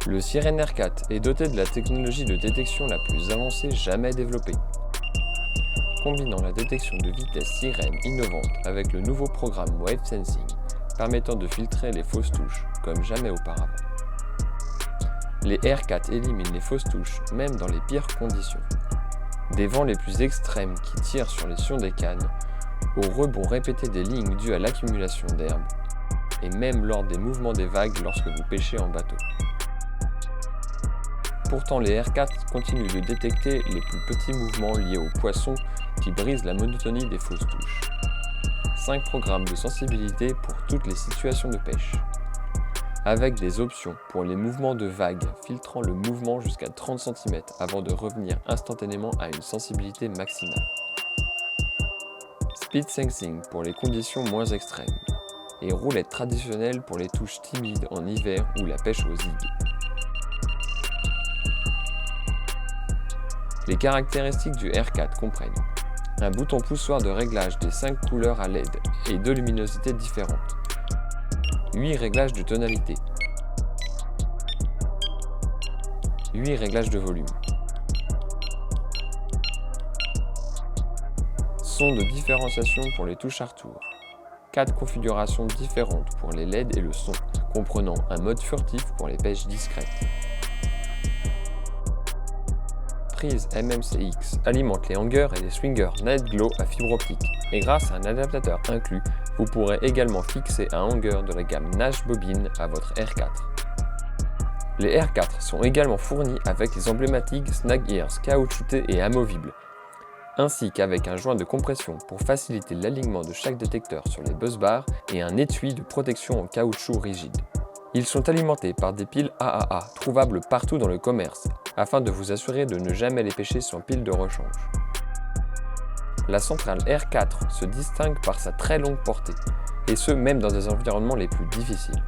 Le Sirène R4 est doté de la technologie de détection la plus avancée jamais développée. Combinant la détection de vitesse sirène innovante avec le nouveau programme Wave Sensing, permettant de filtrer les fausses touches comme jamais auparavant. Les R4 éliminent les fausses touches même dans les pires conditions. Des vents les plus extrêmes qui tirent sur les sions des cannes, au rebond répété des lignes dues à l'accumulation d'herbe, et même lors des mouvements des vagues lorsque vous pêchez en bateau. Pourtant, les R4 continuent de détecter les plus petits mouvements liés aux poissons qui brisent la monotonie des fausses touches. 5 programmes de sensibilité pour toutes les situations de pêche, avec des options pour les mouvements de vagues filtrant le mouvement jusqu'à 30 cm avant de revenir instantanément à une sensibilité maximale. Speed Sensing pour les conditions moins extrêmes, et roulette traditionnelle pour les touches timides en hiver ou la pêche aux zig. Les caractéristiques du R4 comprennent un bouton poussoir de réglage des 5 couleurs à LED et 2 luminosités différentes, 8 réglages de tonalité, 8 réglages de volume, son de différenciation pour les touches à retour, 4 configurations différentes pour les LED et le son, comprenant un mode furtif pour les pêches discrètes. Prise MMCX alimente les hangers et les swingers Night Glow à fibre optique, et grâce à un adaptateur inclus, vous pourrez également fixer un hanger de la gamme Nash Bobine à votre R4. Les R4 sont également fournis avec les emblématiques Snag Ears caoutchoutés et amovibles, ainsi qu'avec un joint de compression pour faciliter l'alignement de chaque détecteur sur les busbars et un étui de protection en caoutchouc rigide. Ils sont alimentés par des piles AAA trouvables partout dans le commerce, afin de vous assurer de ne jamais les pêcher sans pile de rechange. La centrale R4 se distingue par sa très longue portée, et ce même dans des environnements les plus difficiles,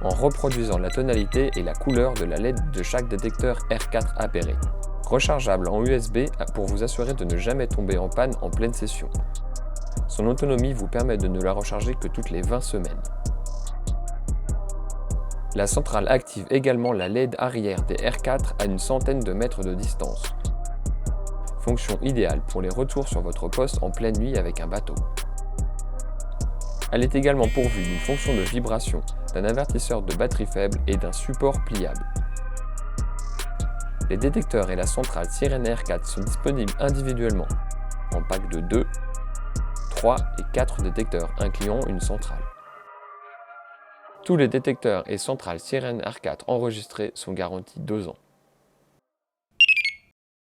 en reproduisant la tonalité et la couleur de la LED de chaque détecteur R4 appairé. Rechargeable en USB pour vous assurer de ne jamais tomber en panne en pleine session. Son autonomie vous permet de ne la recharger que toutes les 20 semaines. La centrale active également la LED arrière des R4 à une centaine de mètres de distance. Fonction idéale pour les retours sur votre poste en pleine nuit avec un bateau. Elle est également pourvue d'une fonction de vibration, d'un avertisseur de batterie faible et d'un support pliable. Les détecteurs et la centrale Sirène R4 sont disponibles individuellement, en pack de 2, 3 et 4 détecteurs incluant une centrale. Tous les détecteurs et centrales Sirène R4 enregistrés sont garantis 2 ans.